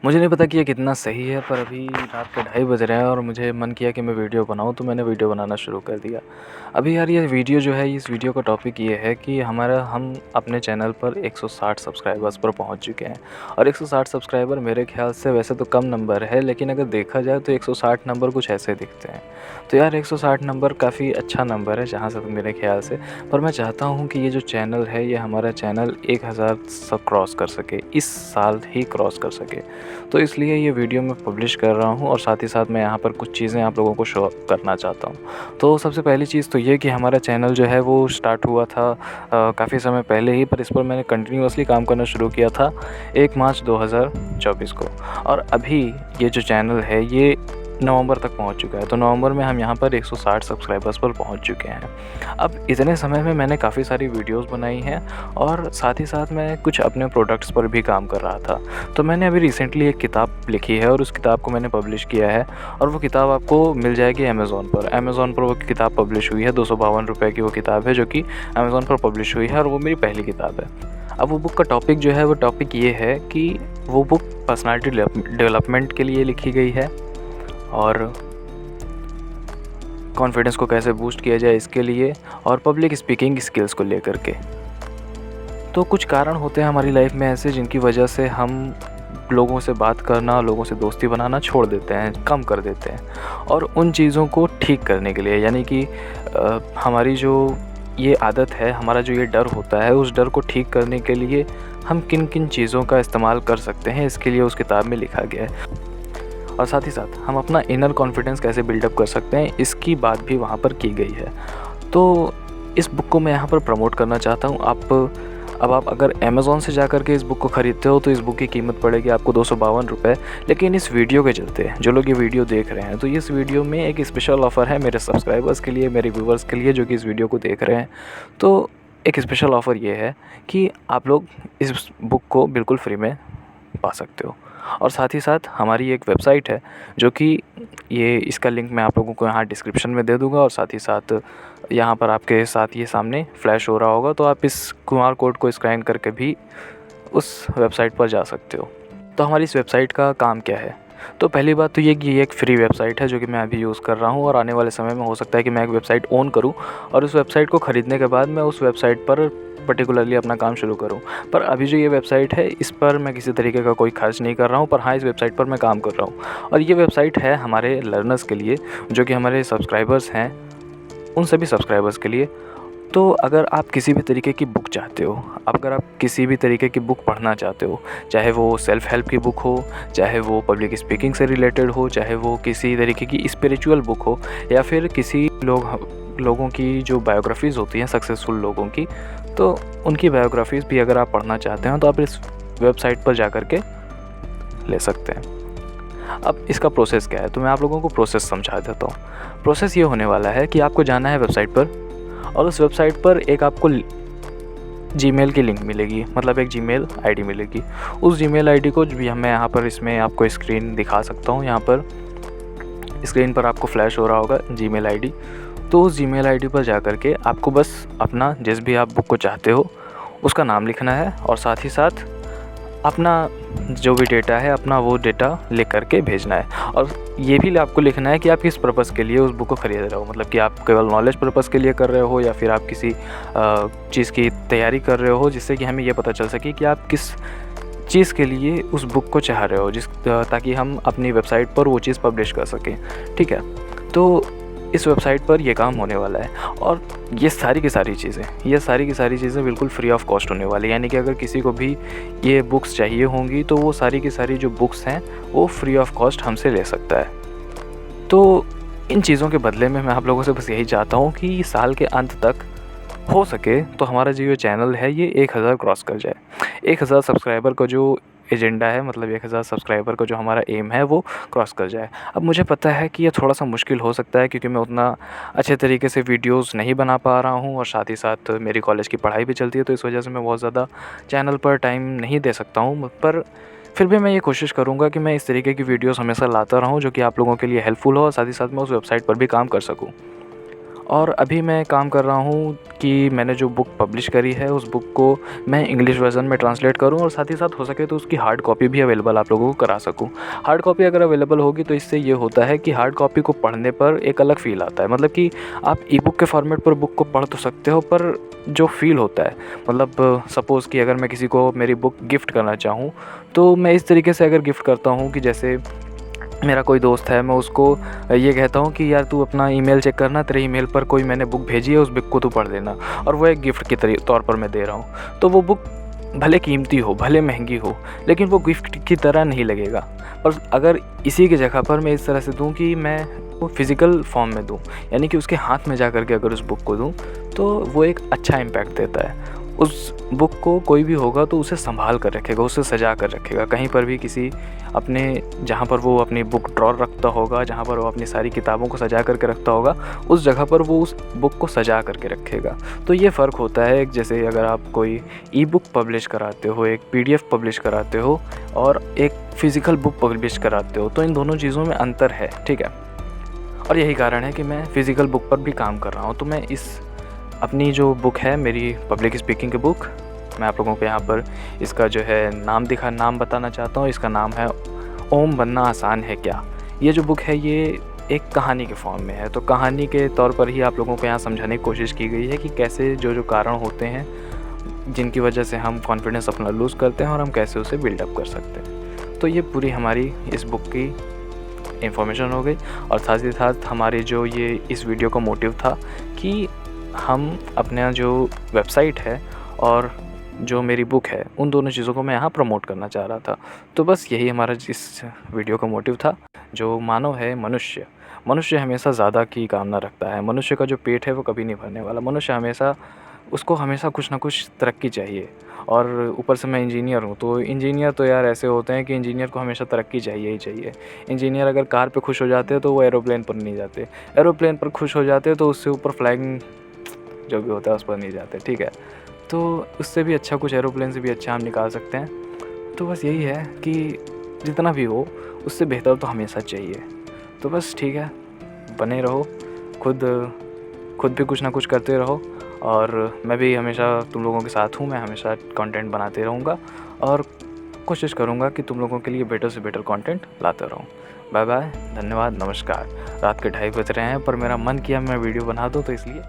मुझे नहीं पता कि ये कितना सही है, पर अभी रात के 2:30 बज रहे हैं और मुझे मन किया कि मैं वीडियो बनाऊँ, तो मैंने वीडियो बनाना शुरू कर दिया। अभी यार ये वीडियो जो है, इस वीडियो का टॉपिक ये है कि हम अपने चैनल पर 160 सब्सक्राइबर्स पर पहुँच चुके हैं। और 160 सब्सक्राइबर मेरे ख़्याल से वैसे तो कम नंबर है, लेकिन अगर देखा जाए तो 160 नंबर कुछ ऐसे दिखते हैं। तो यार 160 नंबर काफ़ी अच्छा नंबर है जहाँ से तक मेरे ख़्याल से। पर मैं चाहता हूँ कि ये जो चैनल है, ये हमारा चैनल 1000 सब क्रॉस कर सके, इस साल ही क्रॉस कर सके। तो इसलिए ये वीडियो मैं पब्लिश कर रहा हूँ और साथ ही साथ मैं यहाँ पर कुछ चीज़ें आप लोगों को शो करना चाहता हूँ। तो सबसे पहली चीज़ तो ये कि हमारा चैनल जो है वो स्टार्ट हुआ था काफ़ी समय पहले ही, पर इस पर मैंने कंटिन्यूअसली काम करना शुरू किया था 1 मार्च 2024 को। और अभी ये जो चैनल है ये नवंबर तक पहुंच चुका है। तो नवंबर में हम यहाँ पर 160 सब्सक्राइबर्स पर पहुंच चुके हैं। अब इतने समय में मैंने काफ़ी सारी वीडियोस बनाई हैं और साथ ही साथ मैं कुछ अपने प्रोडक्ट्स पर भी काम कर रहा था। तो मैंने अभी रिसेंटली एक किताब लिखी है और उस किताब को मैंने पब्लिश किया है और वो किताब आपको मिल जाएगी अमेज़ॉन पर। अमेज़ॉन पर वो किताब पब्लिश हुई है, 252 रुपये की वो किताब है जो कि अमेज़ॉन पर पब्लिश हुई है और वो मेरी पहली किताब है। अब वो बुक का टॉपिक जो है, वो टॉपिक ये है कि वो बुक पर्सनालिटी डेवलपमेंट के लिए लिखी गई है और कॉन्फिडेंस को कैसे बूस्ट किया जाए इसके लिए, और पब्लिक स्पीकिंग स्किल्स को लेकर के। तो कुछ कारण होते हैं हमारी लाइफ में ऐसे जिनकी वजह से हम लोगों से बात करना, लोगों से दोस्ती बनाना छोड़ देते हैं, कम कर देते हैं। और उन चीज़ों को ठीक करने के लिए, यानी कि हमारी जो ये आदत है, हमारा जो ये डर होता है, उस डर को ठीक करने के लिए हम किन किन चीज़ों का इस्तेमाल कर सकते हैं, इसके लिए उस किताब में लिखा गया है। और साथ ही साथ हम अपना इनर कॉन्फिडेंस कैसे बिल्डअप कर सकते हैं, इसकी बात भी वहाँ पर की गई है। तो इस बुक को मैं यहाँ पर प्रमोट करना चाहता हूँ। आप अगर अमेज़ॉन से जा कर के इस बुक को ख़रीदते हो तो इस बुक की कीमत पड़ेगी आपको 252 रुपये। लेकिन इस वीडियो के चलते जो लोग ये वीडियो देख रहे हैं, तो इस वीडियो में एक स्पेशल ऑफ़र है मेरे सब्सक्राइबर्स के लिए, मेरे व्यूवर्स के लिए जो कि इस वीडियो को देख रहे हैं। तो एक स्पेशल ऑफ़र ये है कि आप लोग इस बुक को बिल्कुल फ्री में पा सकते हो। और साथ ही साथ हमारी एक वेबसाइट है जो कि इसका लिंक मैं आप लोगों को यहाँ डिस्क्रिप्शन में दे दूँगा, और साथ ही साथ यहाँ पर आपके साथ ये सामने फ्लैश हो रहा होगा, तो आप इस क्यूआर कोड को स्कैन करके भी उस वेबसाइट पर जा सकते हो। तो हमारी इस वेबसाइट का काम क्या है? तो पहली बात तो ये कि ये एक फ्री वेबसाइट है जो कि मैं अभी यूज़ कर रहा हूँ, और आने वाले समय में हो सकता है कि मैं एक वेबसाइट ओन करूँ और उस वेबसाइट को ख़रीदने के बाद मैं उस वेबसाइट पर पर्टिकुलरली अपना काम शुरू करूँ। पर अभी जो ये वेबसाइट है, इस पर मैं किसी तरीके का कोई खर्च नहीं कर रहा हूँ, पर हाँ, इस वेबसाइट पर मैं काम कर रहा हूँ। और ये वेबसाइट है हमारे लर्नर्स के लिए, जो कि हमारे सब्सक्राइबर्स हैं, उन सभी सब्सक्राइबर्स के लिए। तो अगर आप किसी भी तरीके की बुक चाहते हो, अगर आप किसी भी तरीके की बुक पढ़ना चाहते हो, चाहे वो सेल्फ़ हेल्प की बुक हो, चाहे वो पब्लिक स्पीकिंग से रिलेटेड हो, चाहे वो किसी तरीके की स्पिरिचुअल बुक हो, या फिर किसी लोगों की जो बायोग्राफ़ीज़ होती हैं सक्सेसफुल लोगों की, तो उनकी बायोग्राफ़ीज़ भी अगर आप पढ़ना चाहते हो तो आप इस वेबसाइट पर जा कर के ले सकते हैं। अब इसका प्रोसेस क्या है, तो मैं आप लोगों को प्रोसेस समझा देता हूँ। प्रोसेस ये होने वाला है कि आपको जाना है वेबसाइट पर, और उस वेबसाइट पर एक आपको जीमेल की लिंक मिलेगी, मतलब एक जीमेल आईडी मिलेगी। उस जीमेल आईडी को भी मैं यहाँ पर इसमें आपको स्क्रीन दिखा सकता हूँ। यहाँ पर स्क्रीन पर आपको फ्लैश हो रहा होगा जीमेल आईडी। तो उस जीमेल आईडी पर जा कर के आपको बस अपना जिस भी आप बुक को चाहते हो उसका नाम लिखना है, और साथ ही साथ अपना जो भी डेटा है, अपना वो डेटा लिख करके भेजना है। और ये भी आपको लिखना है कि आप किस पर्पज़ के लिए उस बुक को ख़रीद रहे हो, मतलब कि आप केवल नॉलेज पर्पज़ के लिए कर रहे हो, या फिर आप किसी चीज़ की तैयारी कर रहे हो, जिससे कि हमें ये पता चल सके कि आप किस चीज़ के लिए उस बुक को चाह रहे हो, ताकि हम अपनी वेबसाइट पर वो चीज़ पब्लिश कर सकें। ठीक है, तो इस वेबसाइट पर ये काम होने वाला है, और ये सारी की सारी चीज़ें बिल्कुल फ्री ऑफ कॉस्ट होने वाली है। यानी कि अगर किसी को भी ये बुक्स चाहिए होंगी तो वो सारी की सारी जो बुक्स हैं वो फ्री ऑफ कॉस्ट हमसे ले सकता है। तो इन चीज़ों के बदले में मैं आप लोगों से बस यही चाहता हूँ कि साल के अंत तक हो सके तो हमारा जो ये चैनल है ये 1000 क्रॉस कर जाए। 1000 सब्सक्राइबर का जो एजेंडा है, मतलब 1000 सब्सक्राइबर का जो हमारा एम है वो क्रॉस कर जाए। अब मुझे पता है कि ये थोड़ा-सा मुश्किल हो सकता है, क्योंकि मैं उतना अच्छे तरीके से वीडियोस नहीं बना पा रहा हूँ, और साथ ही साथ मेरी कॉलेज की पढ़ाई भी चलती है, तो इस वजह से मैं बहुत ज़्यादा चैनल पर टाइम नहीं दे सकता हूँ। पर फिर भी मैं ये कोशिश करूँगा कि मैं इस तरीके की वीडियोस हमेशा लाता रहूँ जो कि आप लोगों के लिए हेल्पफुल हो, और साथ ही साथ मैं उस वेबसाइट पर भी काम कर सकूँ। और अभी मैं काम कर रहा हूँ कि मैंने जो बुक पब्लिश करी है उस बुक को मैं इंग्लिश वर्ज़न में ट्रांसलेट करूँ और साथ ही साथ हो सके तो उसकी हार्ड कॉपी भी अवेलेबल आप लोगों को करा सकूँ। हार्ड कॉपी अगर अवेलेबल होगी तो इससे ये होता है कि हार्ड कॉपी को पढ़ने पर एक अलग फ़ील आता है। मतलब कि आप ई बुक के फॉर्मेट पर बुक को पढ़ तो सकते हो, पर जो फ़ील होता है, मतलब सपोज़ कि अगर मैं किसी को मेरी बुक गिफ्ट करना चाहूँ तो मैं इस तरीके से अगर गिफ्ट करता हूँ कि जैसे मेरा कोई दोस्त है, मैं उसको ये कहता हूँ कि यार तू अपना ईमेल चेक करना, तेरे ईमेल पर कोई मैंने बुक भेजी है, उस बुक को तू पढ़ लेना, और वो एक गिफ्ट के तौर पर मैं दे रहा हूँ। तो वो बुक भले कीमती हो, भले महंगी हो, लेकिन वो गिफ्ट की तरह नहीं लगेगा। पर अगर इसी की जगह पर मैं इस तरह से दूँ कि मैं वो फ़िज़िकल फॉर्म में दूँ, यानी कि उसके हाथ में जा कर के अगर उस बुक को दूँ, तो वो एक अच्छा इम्पैक्ट देता है। उस बुक को कोई भी होगा तो उसे सँभाल कर रखेगा, उसे सजा कर रखेगा। कहीं पर भी किसी अपने जहाँ पर वो अपनी बुक ड्रॉर रखता होगा, जहाँ पर वो अपनी सारी किताबों को सजा कर के रखता होगा, उस जगह पर वो उस बुक को सजा कर के रखेगा। तो ये फ़र्क होता है, जैसे अगर आप कोई ई बुक पब्लिश कराते हो, एक पीडीएफ पब्लिश कराते हो और एक फ़िज़िकल बुक पब्लिश कराते हो, तो इन दोनों चीज़ों में अंतर है, ठीक है? और यही कारण है कि मैं फ़िज़िकल बुक पर भी काम कर रहा हूँ। तो मैं अपनी जो बुक है, मेरी पब्लिक स्पीकिंग की बुक, मैं आप लोगों को यहाँ पर इसका जो है नाम बताना चाहता हूँ। इसका नाम है ओम बनना आसान है क्या। ये जो बुक है ये एक कहानी के फॉर्म में है, तो कहानी के तौर पर ही आप लोगों को यहाँ समझाने की कोशिश की गई है कि कैसे जो कारण होते हैं जिनकी वजह से हम कॉन्फिडेंस अपना लूज़ करते हैं और हम कैसे उसे बिल्डअप कर सकते हैं। तो ये पूरी हमारी इस बुक की इन्फॉर्मेशन हो गई, और साथ ही साथ हमारी जो ये इस वीडियो का मोटिव था कि हम अपना जो वेबसाइट है और जो मेरी बुक है, उन दोनों चीज़ों को मैं यहाँ प्रमोट करना चाह रहा था। तो बस यही हमारा इस वीडियो का मोटिव था। जो मानव है, मनुष्य हमेशा ज़्यादा की कामना रखता है। मनुष्य का जो पेट है वो कभी नहीं भरने वाला। मनुष्य हमेशा कुछ ना कुछ तरक्की चाहिए। और ऊपर से मैं इंजीनियर हूँ, तो इंजीनियर तो यार ऐसे होते हैं कि इंजीनियर को हमेशा तरक्की चाहिए ही चाहिए। इंजीनियर अगर कार पे खुश हो जाते हैं तो वो एरोप्लेन पर नहीं जाते, एरोप्लेन पर खुश हो जाते हैं तो उससे ऊपर फ्लाइंग जो भी होता है उस पर नहीं जाते, ठीक है? तो उससे भी अच्छा, कुछ एरोप्लेन से भी अच्छा हम निकाल सकते हैं। तो बस यही है कि जितना भी हो उससे बेहतर तो हमेशा चाहिए। तो बस ठीक है, बने रहो, खुद भी कुछ ना कुछ करते रहो, और मैं भी हमेशा तुम लोगों के साथ हूँ। मैं हमेशा कंटेंट बनाते रहूँगा और कोशिश करूँगा कि तुम लोगों के लिए बेटर से बेटर कंटेंट लाता रहूँ। बाय बाय, धन्यवाद, नमस्कार। रात के 2:30 बज रहे हैं, पर मेरा मन किया मैं वीडियो बना दूँ, तो इसलिए